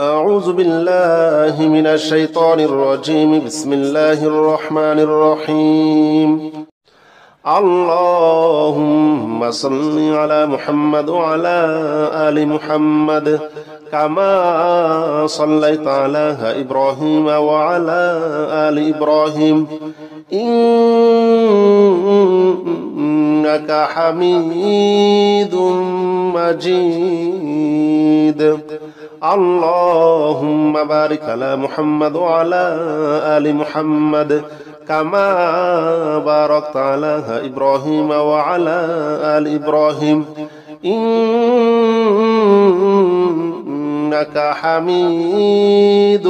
أعوذ بالله من الشيطان الرجيم. بسم الله الرحمن الرحيم. اللهم صل على محمد وعلى آل محمد كما صليت على إبراهيم وعلى آل إبراهيم إنك حميد مجيد. اللهم بارك على محمد وعلى آل محمد كما باركت على إبراهيم وعلى آل إبراهيم إنك حميد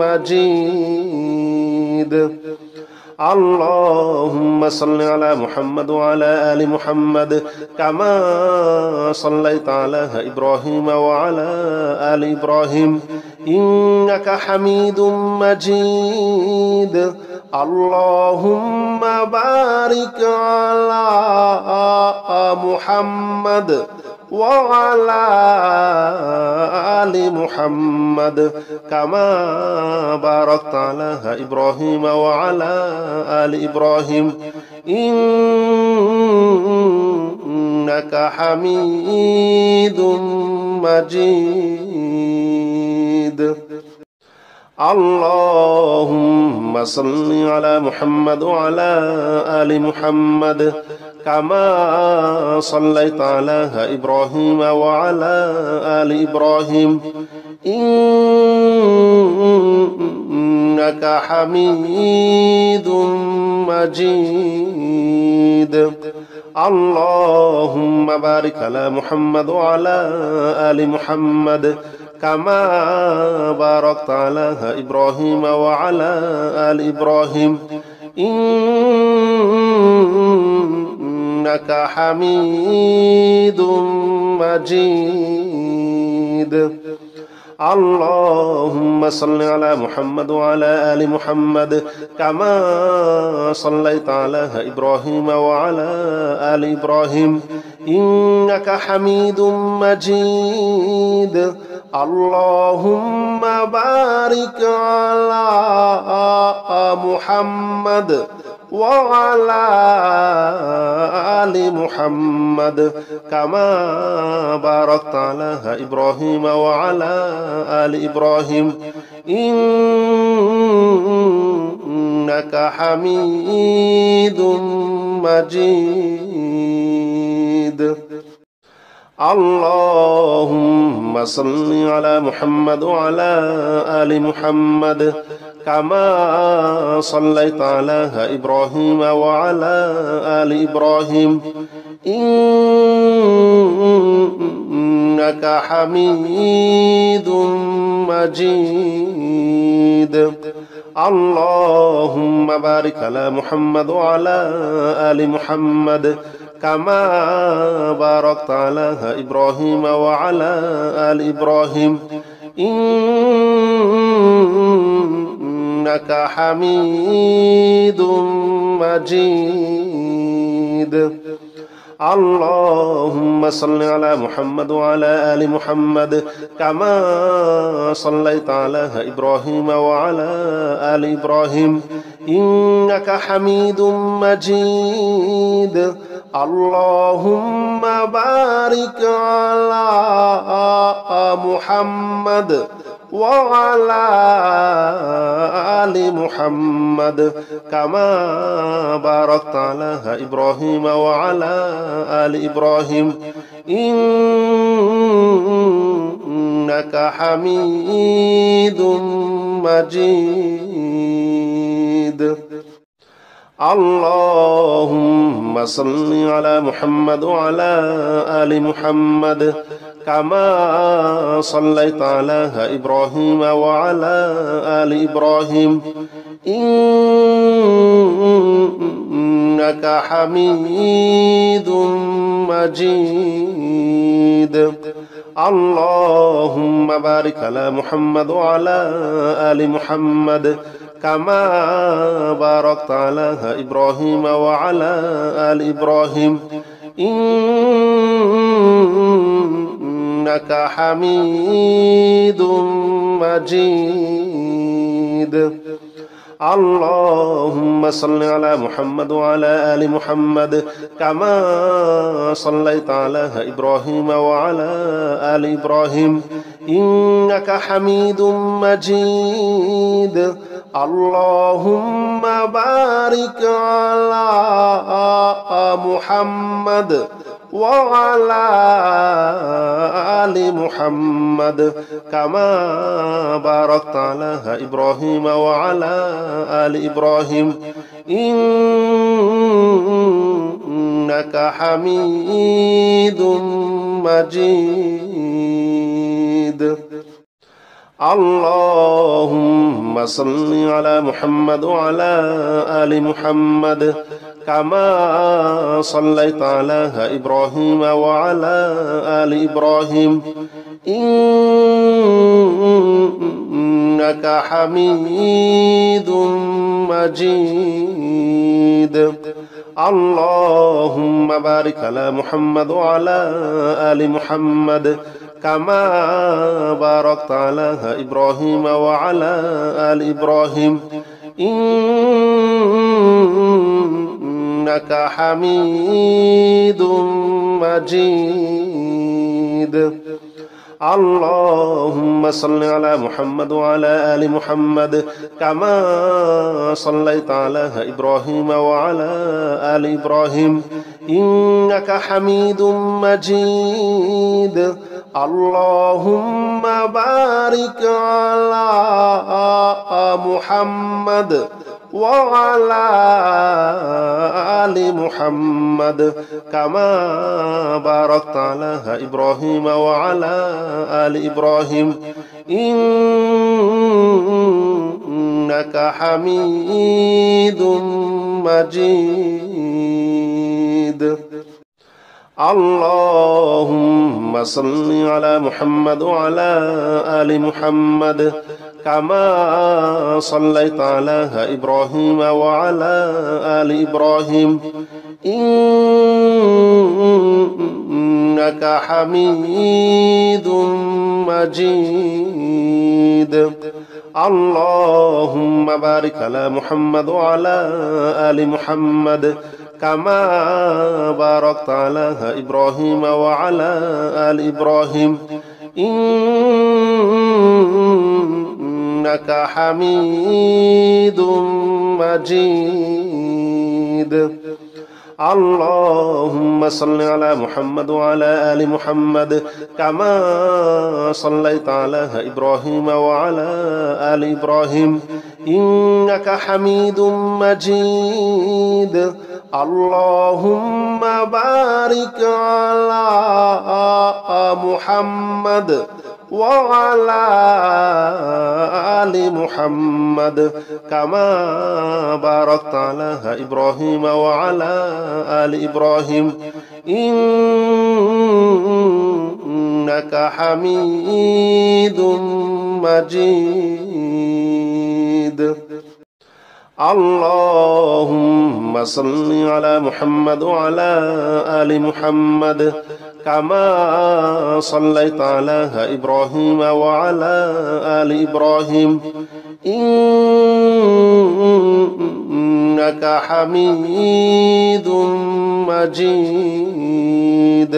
مجيد. اللهم صل على محمد وعلى آل محمد كما صليت على إبراهيم وعلى آل إبراهيم إنك حميد مجيد. اللهم بارك على محمد وعلى آل محمد كما باركت على إبراهيم وعلى آل إبراهيم إنك حميد مجيد. اللهم صل على محمد وعلى آل محمد كما صليت على إبراهيم وعلى آل إبراهيم إنك حميد مجيد. اللهم بارك على محمد وعلى آل محمد كما باركت على إبراهيم وعلى آل إبراهيم إنك حميد مجيد. اللهم صل على محمد وعلى آل محمد كما صليت على إبراهيم وعلى آل إبراهيم إنك حميد مجيد. اللهم بارك على محمد وعلى آل محمد كما باركت على إبراهيم وعلى آل إبراهيم إنك حميد مجيد. اللهم صل على محمد وعلى آل محمد كما صليت على إبراهيم وعلى آل إبراهيم إنك حميد مجيد. اللهم بارك على محمد وعلى آل محمد كما باركت على إبراهيم وعلى آل إبراهيم إنك حميد مجيد. اللهم صل على محمد وعلى آل محمد كما صليت على إبراهيم وعلى آل إبراهيم إنك حميد مجيد. اللهم بارك على محمد وعلى آل محمد كما باركت على إبراهيم وعلى آل إبراهيم إنك حميد مجيد. اللهم صل على محمد وعلى آل محمد كما صليت على إبراهيم وعلى آل إبراهيم إنك حميد مجيد. اللهم بارك على محمد وعلى آل محمد كما باركت على إبراهيم وعلى آل إبراهيم إنك حميد مجيد اللهم صل على محمد وعلى آل محمد كما صليت على إبراهيم وعلى آل إبراهيم إنك حميد مجيد اللهم بارك على محمد وعلى آل محمد كما باركت على إبراهيم وعلى آل إبراهيم إنك حميد مجيد اللهم صل على محمد وعلى آل محمد كما صليت على إبراهيم وعلى آل إبراهيم إنك حميد مجيد اللهم بارك على محمد وعلى آل محمد كما باركت على إبراهيم وعلى آل إبراهيم إنك حميد مجيد اللهم صل على محمد وعلى آل محمد كما صليت على إبراهيم وعلى آل إبراهيم إنك حميد مجيد اللهم بارك على محمد وعلى آل محمد كما باركت على إبراهيم وعلى آل إبراهيم إنك حميد مجيد اللهم صل على محمد وعلى آل محمد كما صليت على إبراهيم وعلى آل إبراهيم إنك حميد مجيد اللهم بارك على محمد وعلى آل محمد كما باركت على إبراهيم وعلى آل إبراهيم إنك حميد مجيد اللهم صل على محمد وعلى آل محمد كما صليت على إبراهيم وعلى آل إبراهيم إنك حميد مجيد اللهم بارك على محمد وعلى آل محمد كما باركت على إبراهيم وعلى آل إبراهيم إنك حميد مجيد اللهم صل على محمد وعلى آل محمد كما صليت على إبراهيم وعلى آل إبراهيم إنك حميد مجيد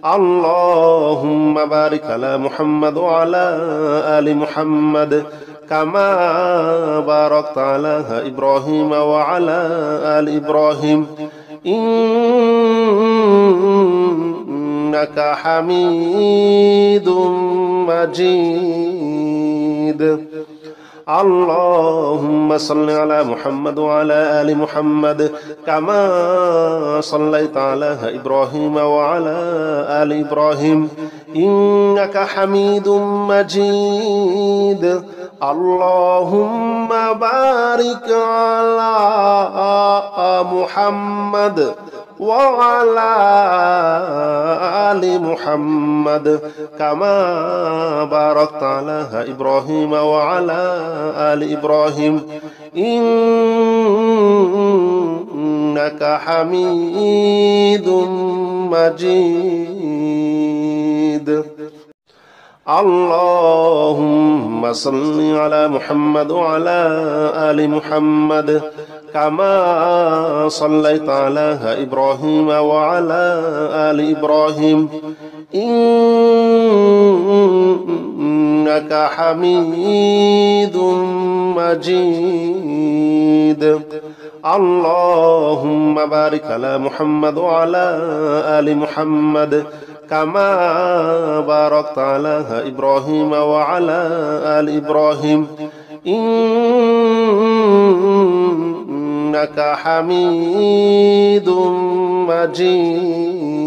اللهم بارك على محمد وعلى آل محمد كما باركت على إبراهيم وعلى آل إبراهيم إنك حميد مجيد اللهم صل على محمد وعلى آل محمد كما صليت على إبراهيم وعلى آل إبراهيم إنك حميد مجيد اللهم بارك على محمد وعلى آل محمد كما باركت على إبراهيم وعلى آل إبراهيم إنك حميد مجيد اللهم صل على محمد وعلى آل محمد كما صليت على إبراهيم وعلى آل إبراهيم إنك حميد مجيد اللهم بارك على محمد وعلى آل محمد كما باركت على إبراهيم وعلى آل إبراهيم إنك حميد مجيد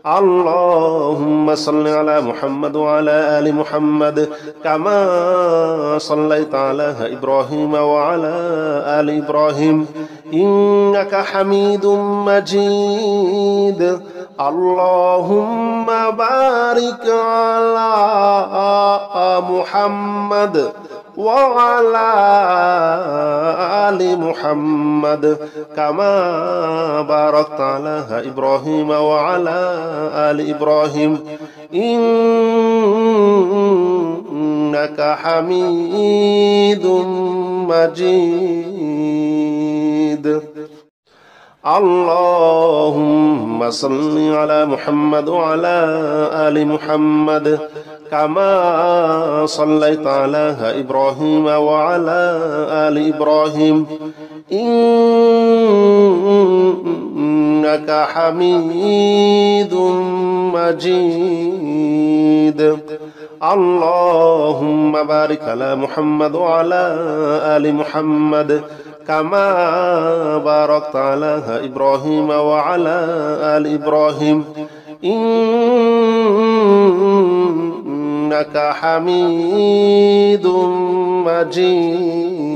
اللهم صل على محمد وعلى آل محمد كما صليت على إبراهيم وعلى آل إبراهيم إنك حميد مجيد اللهم بارك على محمد وعلى آل محمد كما باركت على إبراهيم وعلى آل إبراهيم إنك حميد مجيد اللهم صل على محمد وعلى آل محمد كما صليت على إبراهيم وعلى آل إبراهيم إنك حميد مجيد اللهم بارك على محمد وعلى آل محمد كما باركت على إبراهيم وعلى آل إبراهيم إنك حميد مجيد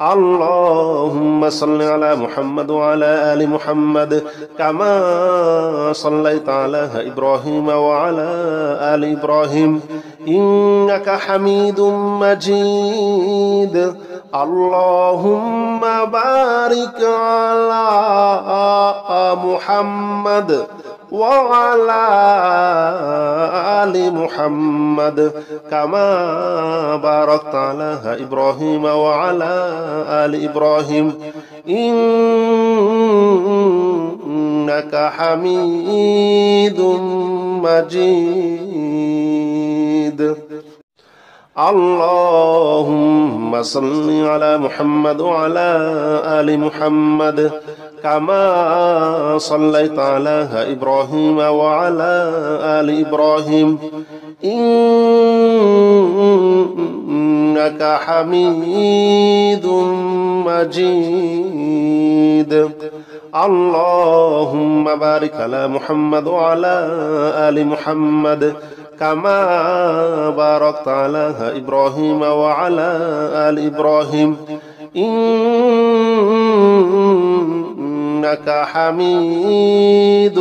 اللهم صل على محمد وعلى آل محمد كما صليت على إبراهيم وعلى آل إبراهيم إنك حميد مجيد اللهم بارك على محمد وعلى آل محمد كما باركت على إبراهيم وعلى آل إبراهيم إنك حميد مجيد اللهم صل على محمد وعلى آل محمد كما صليت على إبراهيم وعلى آل إبراهيم إنك حميد مجيد اللهم بارك على محمد وعلى آل محمد كما باركت على إبراهيم وعلى آل إبراهيم إنك حميد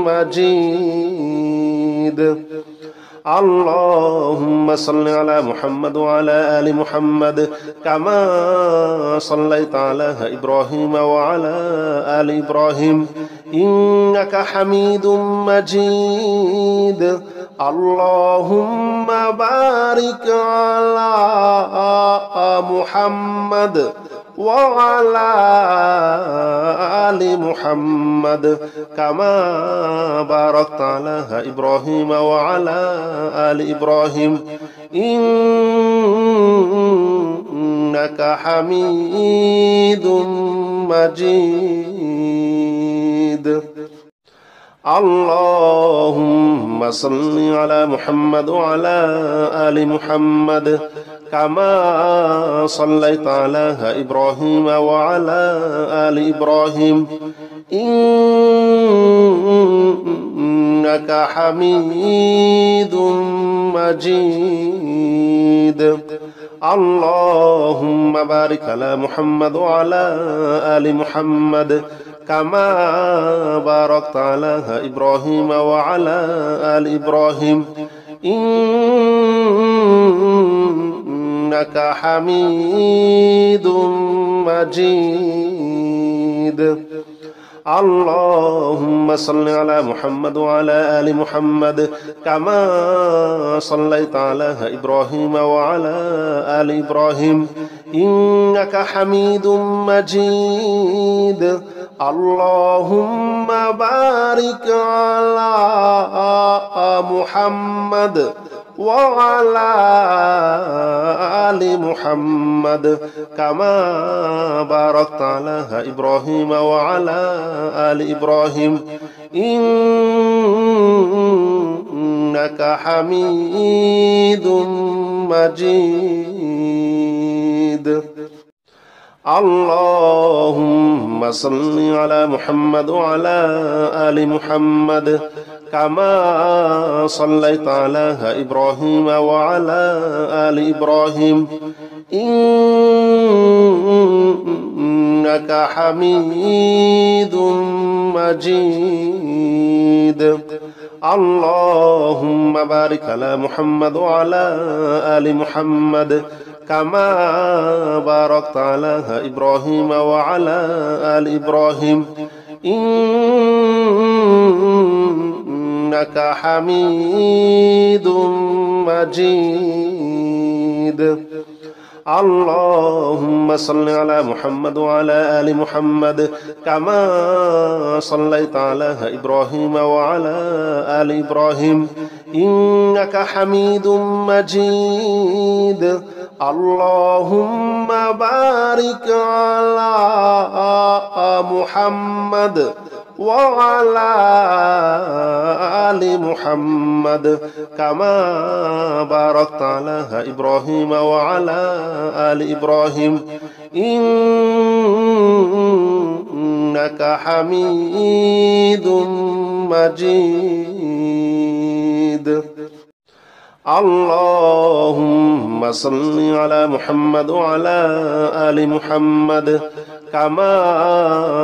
مجيد اللهم صل على محمد وعلى آل محمد كما صليت على إبراهيم وعلى آل إبراهيم إنك حميد مجيد اللهم بارك على محمد وعلى آل محمد كما باركت على إبراهيم وعلى آل إبراهيم إنك حميد مجيد اللهم صل على محمد وعلى آل محمد كما صليت على إبراهيم وعلى آل إبراهيم إنك حميد مجيد اللهم بارك على محمد وعلى آل محمد كما باركت على إبراهيم وعلى آل إبراهيم إنك حميد مجيد اللهم صل على محمد وعلى آل محمد كما صليت على إبراهيم وعلى آل إبراهيم إنك حميد مجيد. اللهم بارك على محمد وعلى آل محمد كما باركت على إبراهيم وعلى آل إبراهيم إنك حميد مجيد. اللهم صل على محمد وعلى آل محمد كما صليت على إبراهيم وعلى آل إبراهيم إنك حميد مجيد. اللهم بارك على محمد وعلى آل محمد كما باركت على إبراهيم وعلى آل إبراهيم إنك حميد مجيد. اللهم صل على محمد وعلى آل محمد كما صليت على إبراهيم وعلى آل إبراهيم إنك حميد مجيد. اللهم بارك على محمد وعلى آل محمد كما باركت على إبراهيم وعلى آل إبراهيم إنك حميد مجيد. اللهم صل على محمد وعلى آل محمد كما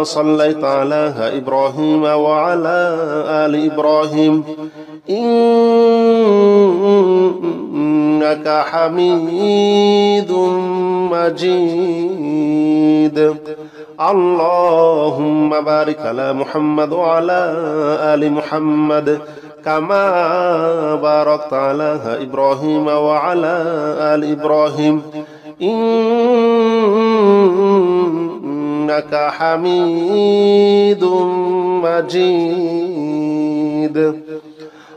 صليت على إبراهيم وعلى آل إبراهيم إنك حميد مجيد. اللهم بارك على محمد وعلى آل محمد كما باركت على إبراهيم وعلى آل إبراهيم إنك حميد مجيد.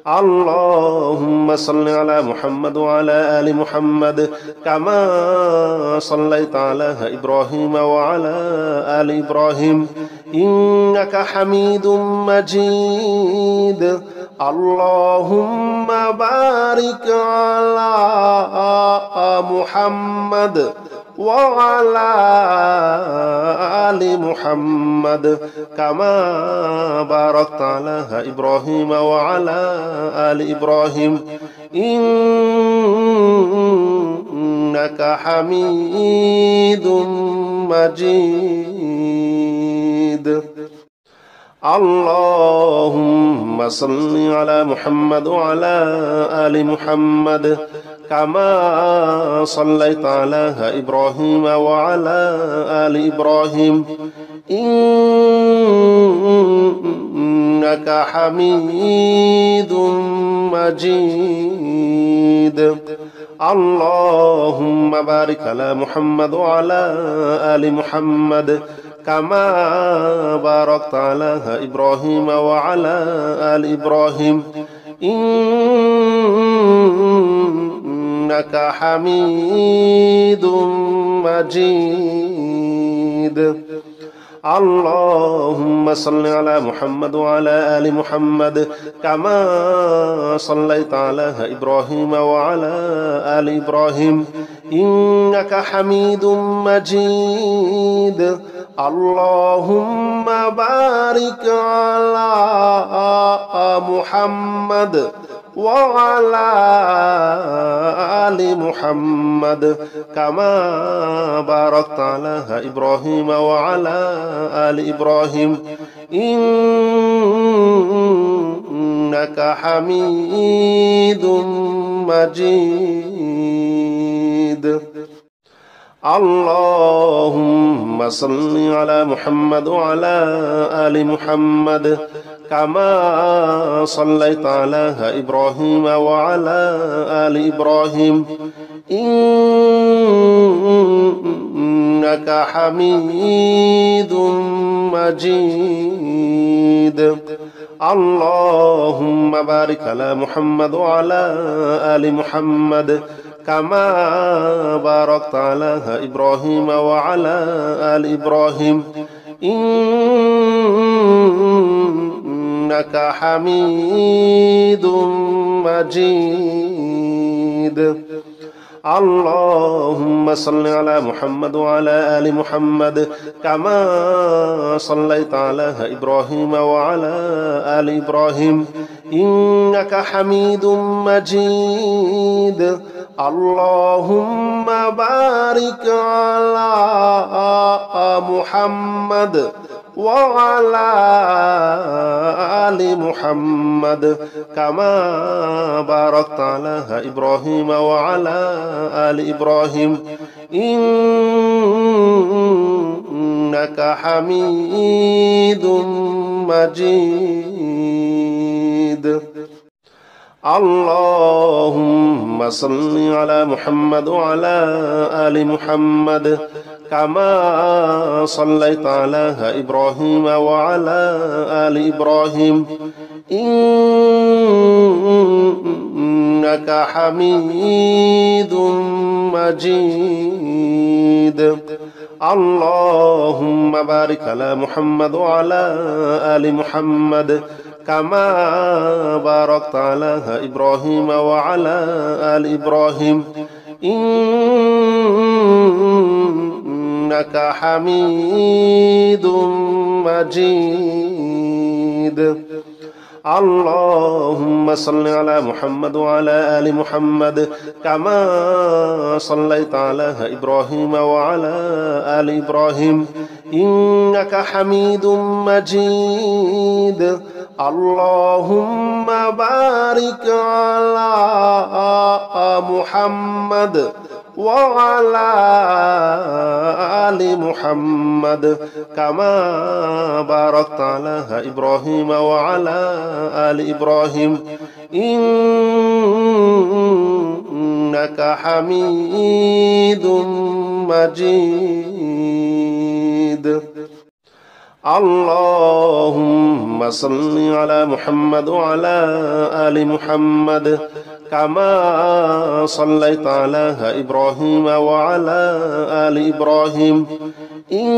اللهم صل على محمد وعلى آل محمد كما صليت على إبراهيم وعلى آل إبراهيم إنك حميد مجيد. اللهم بارك على محمد وعلى آل محمد كما باركت على إبراهيم وعلى آل إبراهيم إنك حميد مجيد. اللهم صل على محمد وعلى آل محمد كما صليت على إبراهيم وعلى آل إبراهيم إنك حميد مجيد. اللهم بارك على محمد وعلى آل محمد كما باركت على إبراهيم وعلى آل إبراهيم إنك حميد مجيد. اللهم صل على محمد وعلى آل محمد كما صليت على إبراهيم وعلى آل إبراهيم إنك حميد مجيد. اللهم بارك على محمد وعلى آل محمد كما باركت على إبراهيم وعلى آل إبراهيم إنك حميد مجيد. اللهم صل على محمد وعلى آل محمد كما صليت على إبراهيم وعلى آل إبراهيم إنك حميد مجيد. اللهم بارك على محمد وعلى آل محمد كما باركت على إبراهيم وعلى آل إبراهيم إنك حميد مجيد. اللهم صل على محمد وعلى آل محمد كما صليت على إبراهيم وعلى آل إبراهيم إنك حميد مجيد. اللهم بارك على محمد وعلى آل محمد كما باركت على إبراهيم وعلى آل إبراهيم إنك حميد مجيد. اللهم صل على محمد وعلى آل محمد كما صليت على إبراهيم وعلى آل إبراهيم إنك حميد مجيد. اللهم بارك على محمد وعلى آل محمد كما باركت على إبراهيم وعلى آل إبراهيم إنك حميد مجيد. اللهم صل على محمد وعلى آل محمد كما صليت على إبراهيم وعلى آل إبراهيم إنك حميد مجيد. اللهم بارك على محمد وعلى آل محمد كما باركت على إبراهيم وعلى آل إبراهيم إنك حميد مجيد. اللهم صل على محمد وعلى آل محمد كما صليت على إبراهيم وعلى آل إبراهيم إنك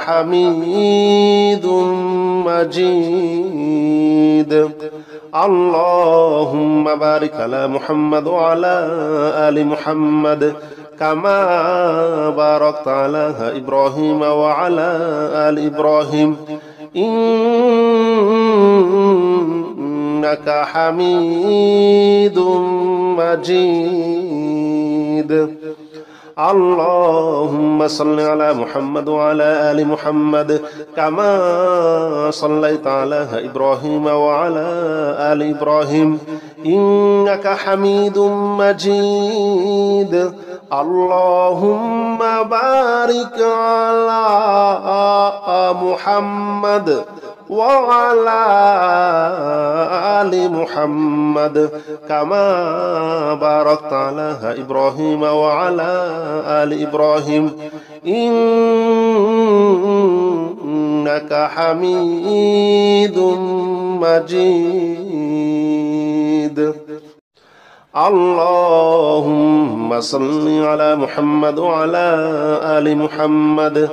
حميد مجيد. اللهم بارك على محمد وعلى آل محمد كما باركت على إبراهيم وعلى آل إبراهيم إنك حميد مجيد. اللهم صل على محمد وعلى آل محمد كما صليت على إبراهيم وعلى آل إبراهيم إنك حميد مجيد. اللهم بارك على محمد وعلى آل محمد كما باركت على إبراهيم وعلى آل إبراهيم إنك حميد مجيد. اللهم صل على محمد وعلى آل محمد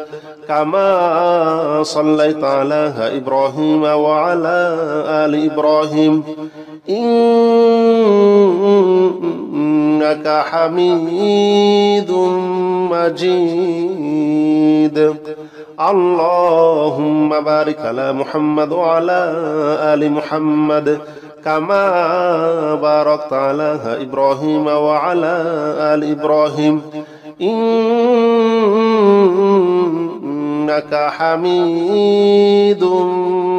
كما صليت على إبراهيم وعلى آل إبراهيم إنك حميد مجيد. اللهم بارك على محمد وعلى آل محمد كما باركت على إبراهيم وعلى آل إبراهيم إنك حميد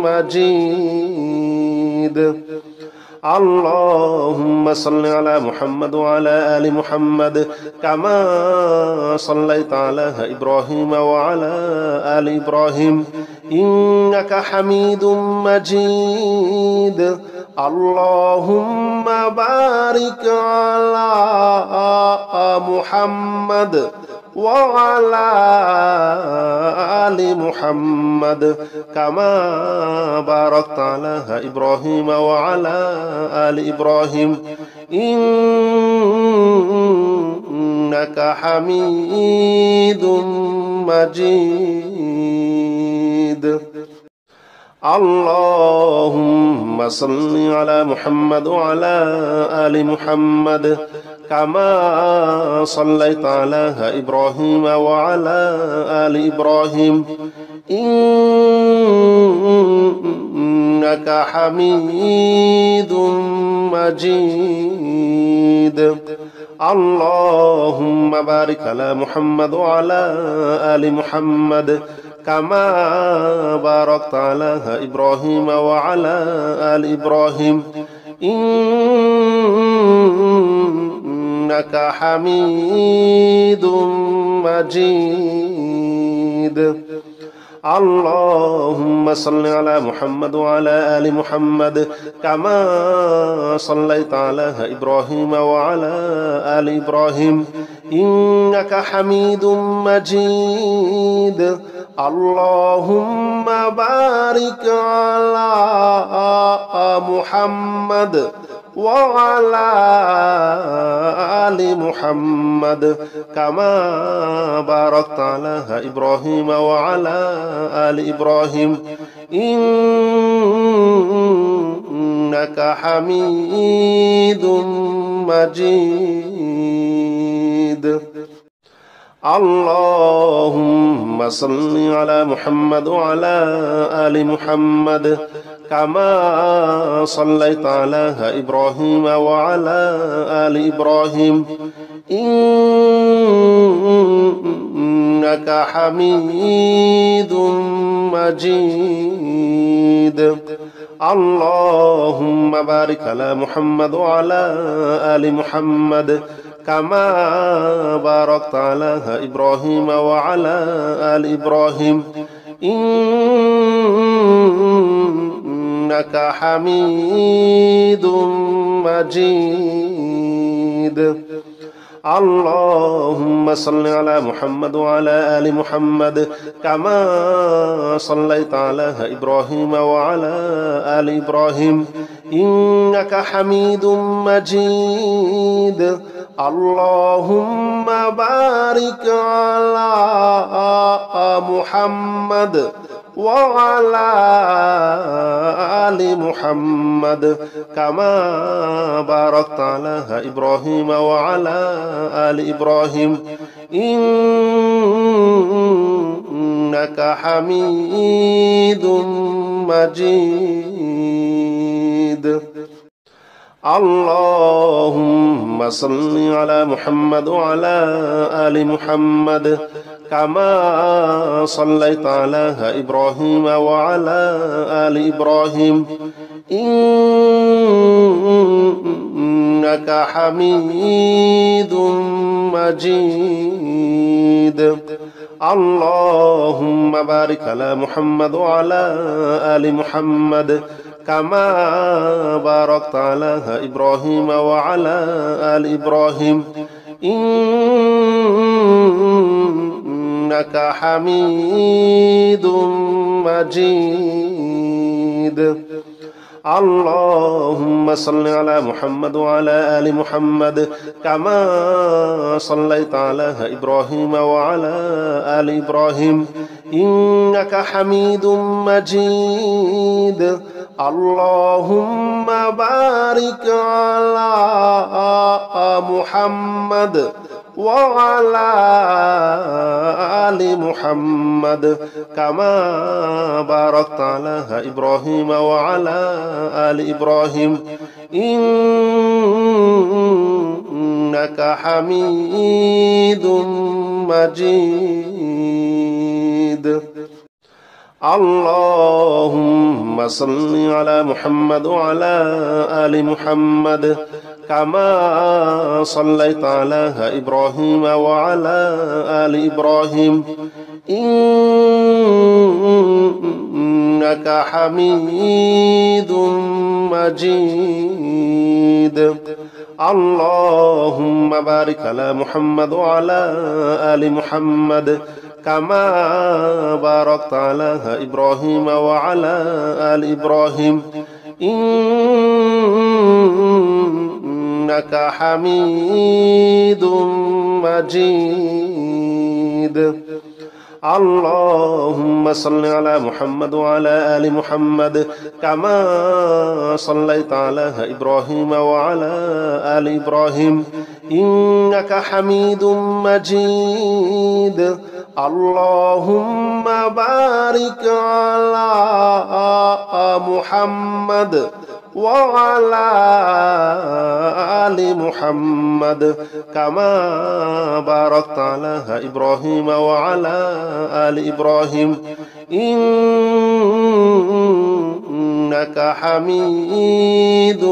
مجيد. اللهم صل على محمد وعلى آل محمد كما صليت على إبراهيم وعلى آل إبراهيم إنك حميد مجيد. اللهم بارك على محمد وعلى آل محمد كما باركت على إبراهيم وعلى آل إبراهيم إنك حميد مجيد. اللهم صل على محمد وعلى آل محمد كما صليت على إبراهيم وعلى آل إبراهيم إنك حميد مجيد. اللهم بارك على محمد وعلى آل محمد كما باركت على إبراهيم وعلى آل إبراهيم إنك حميد مجيد. اللهم صل على محمد وعلى آل محمد كما صليت على إبراهيم وعلى آل إبراهيم إنك حميد مجيد. اللهم بارك على محمد وعلى آل محمد كما باركت على إبراهيم وعلى آل إبراهيم إنك حميد مجيد. اللهم صل على محمد وعلى آل محمد كما صليت على إبراهيم وعلى آل إبراهيم إنك حميد مجيد. اللهم بارك على محمد وعلى آل محمد كما باركت على إبراهيم وعلى آل إبراهيم إنك حميد مجيد. اللهم صل على محمد وعلى آل محمد كما صليت على إبراهيم وعلى آل إبراهيم إنك حميد مجيد. اللهم بارك على محمد وعلى آل محمد كما باركت على إبراهيم وعلى آل إبراهيم إنك حميد مجيد. اللهم صل على محمد وعلى آل محمد كما صليت على إبراهيم وعلى آل إبراهيم إنك حميد مجيد. اللهم بارك على محمد وعلى آل محمد كما باركت على إبراهيم وعلى آل إبراهيم إنك حميد مجيد. اللهم صل على محمد وعلى آل محمد كما صليت على إبراهيم وعلى آل إبراهيم إنك حميد مجيد. اللهم بارك على محمد وعلى آل محمد كما باركت على إبراهيم وعلى آل إبراهيم إنك حميد مجيد. اللهم صل على محمد وعلى آل محمد كما صليت على إبراهيم وعلى آل إبراهيم إنك حميد مجيد. اللهم بارك على محمد وعلى آل محمد كما باركت على إبراهيم وعلى آل إبراهيم إنك حميد مجيد. اللهم صل على محمد وعلى آل محمد كما صليت على إبراهيم وعلى آل إبراهيم إنك حميد مجيد. اللهم بارك على محمد وعلى آل محمد كما باركت على إبراهيم وعلى آل إبراهيم إنك حميد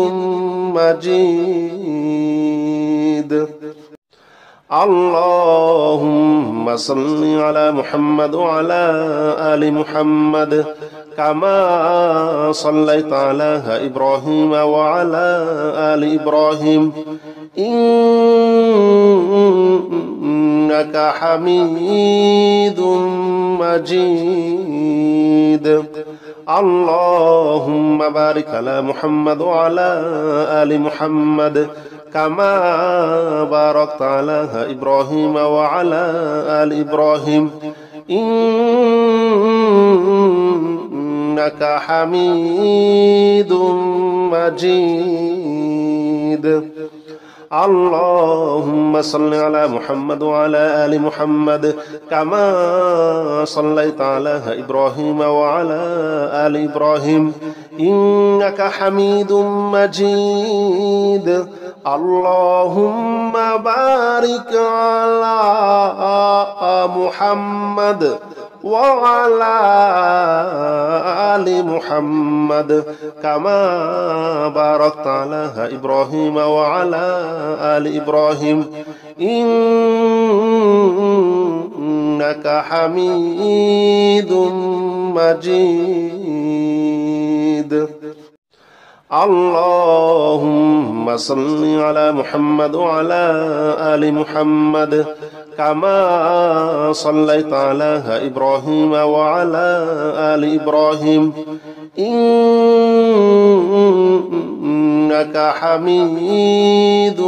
مجيد. اللهم صل على محمد وعلى آل محمد كما صليت على إبراهيم وعلى آل إبراهيم إنك حميد مجيد. اللهم بارك على محمد وعلى آل محمد كما باركت على إبراهيم وعلى آل إبراهيم إنك حميد مجيد. اللهم صل على محمد وعلى آل محمد كما صليت على إبراهيم وعلى آل إبراهيم إنك حميد مجيد. اللهم بارك على محمد وعلى آل محمد كما باركت على إبراهيم وعلى آل إبراهيم إنك حميد مجيد. اللهم صل على محمد وعلى آل محمد كما صليت على إبراهيم وعلى آل إبراهيم إنك حميد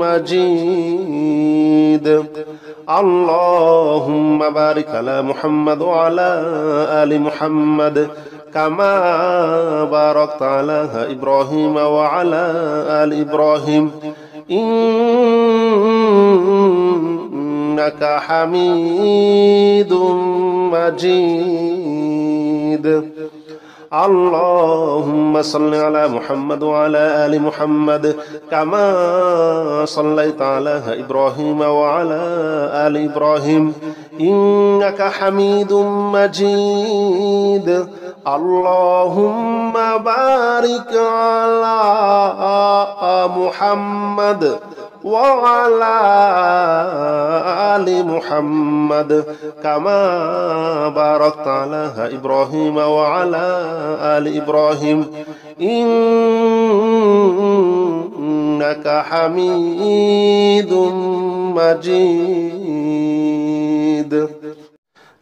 مجيد. اللهم بارك على محمد وعلى آل محمد كما باركت على إبراهيم وعلى آل إبراهيم إنك حميد مجيد. اللهم صل على محمد وعلى آل محمد كما صليت على إبراهيم وعلى آل إبراهيم إنك حميد مجيد. اللهم بارك على محمد وعلى آل محمد كما باركت على إبراهيم وعلى آل إبراهيم إنك حميد مجيد.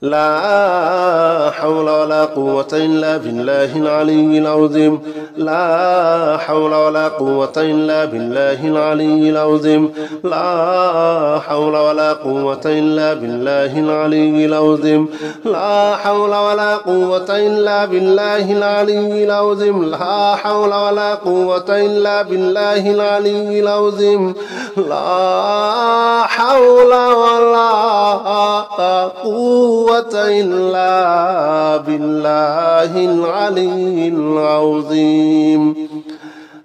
لا حول ولا قوة إلا بالله العلي العظيم. لا حول ولا قوة إلا بالله العلي العظيم. لا حول ولا قوة إلا بالله العلي العظيم. لا حول ولا قوة إلا بالله العلي العظيم. لا حول ولا قوة إلا بالله العلي العظيم. لا حول ولا قوة إلا بالله العلي العظيم.